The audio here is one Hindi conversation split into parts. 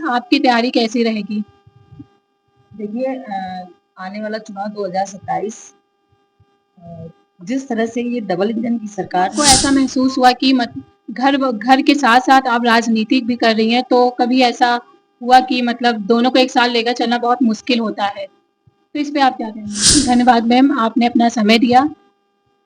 आपकी तैयारी कैसी रहेगी? देखिए आने वाला चुनाव 2027 जिस तरह से ये डबल इंजन की सरकार आपको ऐसा महसूस हुआ कि घर के साथ-साथ आप राजनीति भी कर रही हैं, तो कभी ऐसा हुआ कि मतलब दोनों को एक साथ लेकर चलना बहुत मुश्किल होता है? तो इस पे आप क्या कहेंगी? धन्यवाद मैम, आपने अपना समय दिया।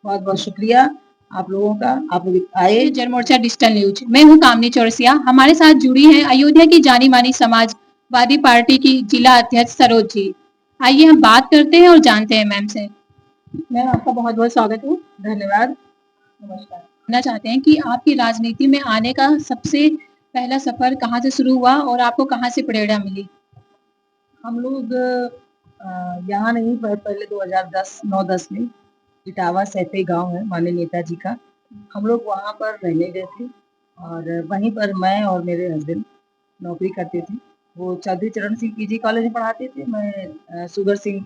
बहुत-बहुत शुक्रिया आप लोगों का। आप लोग आए। ये जनमोर्चा डिजिटल न्यूज, मैं हूँ कामनी चौरसिया। हमारे साथ जुड़ी हैं अयोध्या की जानी-मानी समाजवादी पार्टी की जिला अध्यक्ष सरोज जी। आइए हम बात करते हैं और जानते हैं मैम से। मैम आपका बहुत-बहुत स्वागत है। धन्यवाद। नमस्कार। जानना चाहते हैं कि आपकी राजनीति में आने का सबसे पहला सफर कहाँ से शुरू हुआ और आपको कहाँ से प्रेरणा मिली? हम लोग यहाँ नहीं पहले 2010 9-10 में इटावा सैते गाँव है माननीय नेताजी का। हम लोग वहाँ पर रहने गए थे और वहीं पर मैं और मेरे हस्बैंड नौकरी करते थे। वो चौधरी चरण सिंह पीजी कॉलेज में पढ़ाते थे, मैं शुगर सिंह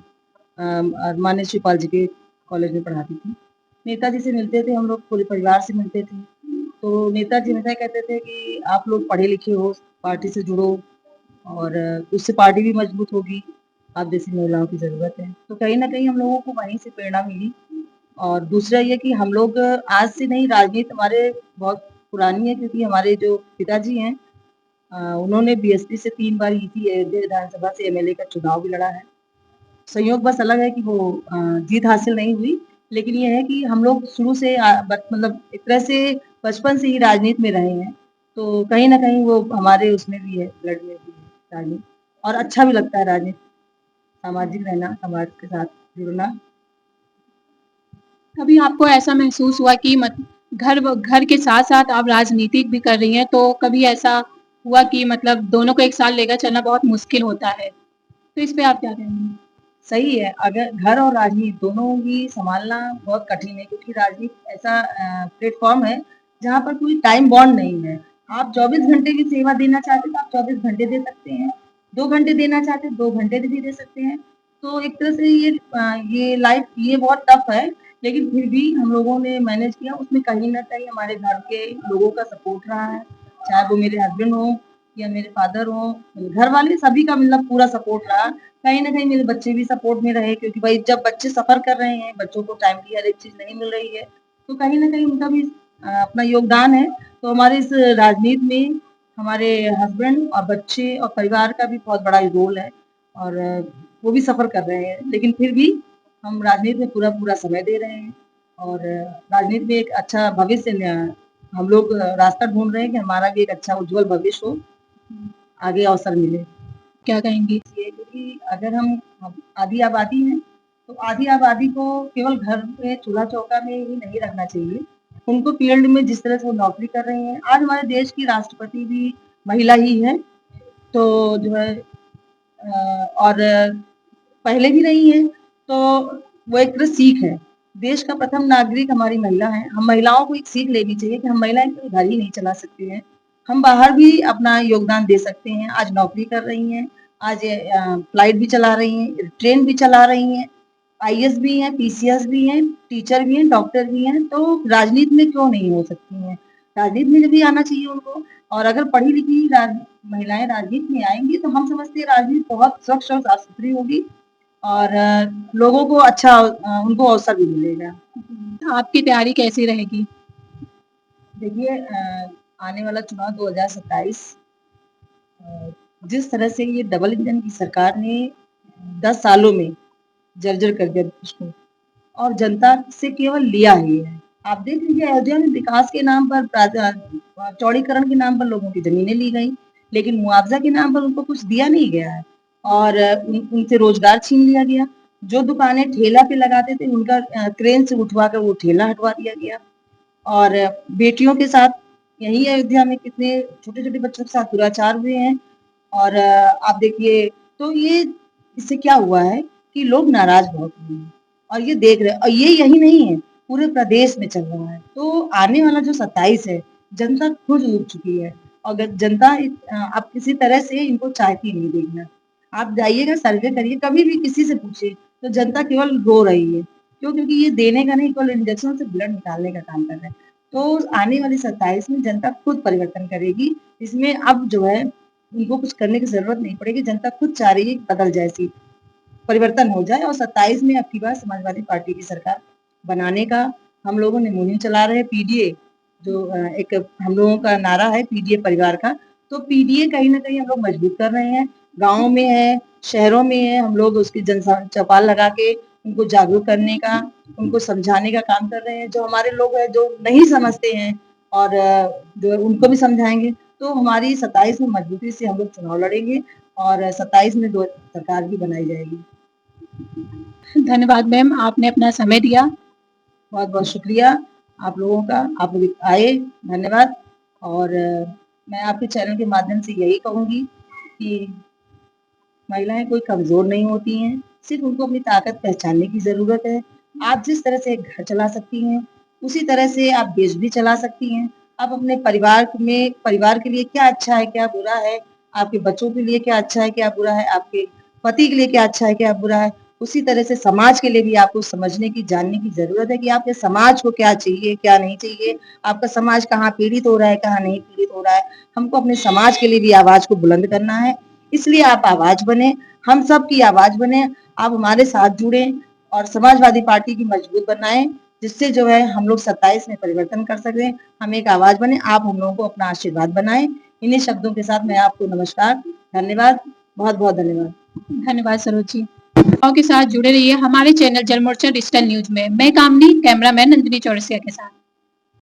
मान्य शिवपाल जी के कॉलेज में पढ़ाती थी। नेताजी से मिलते थे हम लोग, पूरे परिवार से मिलते थे। तो नेताजी हमेशा कहते थे कि आप लोग पढ़े लिखे हो, पार्टी से जुड़ो और उससे पार्टी भी मजबूत होगी, आप जैसी महिलाओं की ज़रूरत है। तो कहीं न कहीं हम लोगों को वहीं से प्रेरणा मिली और दूसरा ये कि हम लोग आज से नहीं, राजनीति हमारे बहुत पुरानी है क्योंकि हमारे जो पिताजी हैं उन्होंने बीएसपी से 3 बार जीती अयोध्या विधानसभा से एमएलए का चुनाव भी लड़ा है। संयोग बस अलग है कि वो जीत हासिल नहीं हुई, लेकिन ये है कि हम लोग शुरू से मतलब एक तरह से बचपन से ही राजनीति में रहे हैं, तो कहीं न कहीं वो हमारे उसमें भी है, ब्लड में भी है राजनीति और अच्छा भी लगता है राजनीति, सामाजिक रहना, समाज के साथ जुड़ना। कभी आपको ऐसा महसूस हुआ कि घर के साथ-साथ आप राजनीति भी कर रही हैं, तो कभी ऐसा हुआ कि मतलब दोनों को एक साथ लेकर चलना बहुत मुश्किल होता है? तो इस पे आप क्या कहेंगी? सही है, अगर घर और राजनीति दोनों ही सँभालना बहुत कठिन है क्योंकि राजनीति ऐसा प्लेटफ़ॉर्म है, जहाँ पर कोई टाइम बॉन्ड नहीं है। आप 24 घंटे की सेवा देना चाहते हैं, तो आप 24 घंटे दे सकते हैं। 2 घंटे देना चाहते हैं, 2 घंटे भी दे सकते हैं। तो एक तरह से ये लाइफ़ ये बहुत टफ़ है, लेकिन फिर भी हम लोगों ने मैनेज किया। उसमें कहीं न कहीं हमारे घर के लोगों का सपोर्ट रहा है, चाहे वो मेरे हस्बैंड हों या मेरे फादर हों, घर वाले सभी का मतलब पूरा सपोर्ट रहा। कहीं न कहीं मेरे बच्चे भी सपोर्ट में रहे क्योंकि भाई जब बच्चे सफ़र कर रहे हैं, बच्चों को टाइमली हर एक चीज़ नहीं मिल रही है, तो कहीं न कहीं उनका भी अपना योगदान है। तो हमारे इस राजनीति में हमारे हस्बैंड और बच्चे और परिवार का भी बहुत बड़ा रोल है और वो भी सफ़र कर रहे हैं। लेकिन फिर भी हम राजनीति में पूरा-पूरा समय दे रहे हैं और राजनीति में एक अच्छा भविष्य हम लोग रास्ता ढूँढ रहे हैं कि हमारा भी एक अच्छा उज्ज्वल भविष्य हो, आगे अवसर मिले। क्या कहेंगी? ये क्योंकि अगर हम आधी आबादी हैं, तो आधी आबादी को केवल घर में चूल्हा-चौका में ही नहीं रखना चाहिए। उनको फील्ड में जिस तरह से वो नौकरी कर रही हैं, आज हमारे देश की राष्ट्रपति भी महिला ही है, तो जो है और पहले भी रही हैं, तो वो एक तरह सीख है। देश का प्रथम नागरिक हमारी महिला हैं। हम महिलाओं को एक सीख लेनी चाहिए कि हम महिलाएँ केवल घर ही नहीं चला सकती हैं, हम बाहर भी अपना योगदान दे सकते हैं। आज नौकरी कर रही हैं, आज फ्लाइट भी चला रही हैं, ट्रेन भी चला रही हैं, आईएएस भी हैं, पीसीएस भी हैं, टीचर भी हैं, डॉक्टर भी हैं, तो राजनीति में क्यों नहीं हो सकती हैं? राजनीति में भी आना चाहिए उनको और अगर पढ़ी-लिखी महिलाएँ राजनीति में आएँगी, तो हम समझते हैं राजनीति बहुत स्वच्छ और साफ-सुथरी होगी और लोगों को अच्छा उनको अवसर भी मिलेगा। आपकी तैयारी कैसी रहेगी? देखिए आने वाला चुनाव 2027 जिस तरह से ये डबल इंजन की सरकार ने 10 सालों में जर्जर कर दिया देश को और जनता से केवल लिया ही है। आप देख लीजिए अयोध्या में विकास के नाम पर चौड़ीकरण के नाम पर लोगों की ज़मीनें ली गई, लेकिन मुआवज़ा के नाम पर उनको कुछ दिया नहीं गया है और उनसे रोज़गार छीन लिया गया। जो दुकानें ठेला पे लगाते थे उनका क्रेन से उठवा कर वो ठेला हटवा दिया गया और बेटियों के साथ यहीं अयोध्या में कितने छोटे-छोटे बच्चों के साथ दुराचार हुए हैं और आप देखिए तो ये इससे क्या हुआ है कि लोग नाराज़ बहुत हुए हैं और ये देख रहे हैं और ये यही नहीं है, पूरे प्रदेश में चल रहा है। तो आने वाला जो 27 है, जनता खुद उब चुकी है। अगर जनता अब किसी तरह से इनको चाहती नहीं देखना। आप जाइएगा सर्वे करिए, कभी भी किसी से पूछिए, तो जनता केवल रो रही है। क्यों? क्योंकि ये देने का नहीं केवल इंजेक्शन से ब्लड निकालने का काम कर रहे हैं। तो आने वाली 27 में जनता खुद परिवर्तन करेगी। इसमें अब जो है उनको कुछ करने की ज़रूरत नहीं पड़ेगी, जनता खुद चाह रही है कि बदल जाए सीट, परिवर्तन हो जाए और 27 में अब की बार समाजवादी पार्टी की सरकार बनाने का हम लोगों ने मुहिम चला रहे हैं। पीडीए जो एक हम लोगों का नारा है पीडीए परिवार का, तो पीडीए कहीं न कहीं हम लोग मजबूत कर रहे हैं। गाँव में है, शहरों में है, हम लोग उसकी चौपाल लगा के उनको जागरूक करने का, उनको समझाने का काम कर रहे हैं। जो हमारे लोग हैं, जो नहीं समझते हैं और जो उनको भी समझाएँगे। तो हमारी 27 में मजबूती से हम लोग चुनाव लड़ेंगे और 27 में दो सरकार भी बनाई जाएगी। धन्यवाद मैम, आपने अपना समय दिया। बहुत-बहुत शुक्रिया आप लोगों का, आप लोग आए, धन्यवाद। और मैं आपके चैनल के माध्यम से यही कहूँगी कि महिलाएँ कोई कमज़ोर नहीं होती हैं, सिर्फ़ उनको अपनी ताकत पहचानने की ज़रूरत है। आप जिस तरह से एक घर चला सकती हैं, उसी तरह से आप देश भी चला सकती हैं। आप अपने परिवार के लिए क्या अच्छा है, क्या बुरा है, आपके बच्चों के लिए क्या अच्छा है, क्या बुरा है, आपके पति के लिए क्या अच्छा है, क्या बुरा है, उसी तरह से समाज के लिए भी आपको समझने की, जानने की ज़रूरत है कि आपके समाज को क्या चाहिए, क्या नहीं चाहिए, आपका समाज कहाँ पीड़ित हो रहा है, कहाँ नहीं पीड़ित हो रहा है। हमको अपने समाज के लिए भी आवाज़ को बुलंद करना है, इसलिए आप आवाज़ बनें, हम सब की आवाज़ बनें, आप हमारे साथ जुड़ें और समाजवादी पार्टी की मजबूत बनाएँ, जिससे जो है हम लोग 27 में परिवर्तन कर सकें। हम एक आवाज़ बनें, आप हम लोगों को अपना आशीर्वाद बनाएँ। इन्हीं शब्दों के साथ मैं आपको नमस्कार, धन्यवाद, बहुत-बहुत धन्यवाद। धन्यवाद सरोज जी। के साथ जुड़े रहिए हमारे चैनल जन मोर्चा डिजिटल न्यूज में। मैं कामनी, कैमरामैन नंदिनी चौरसिया के साथ।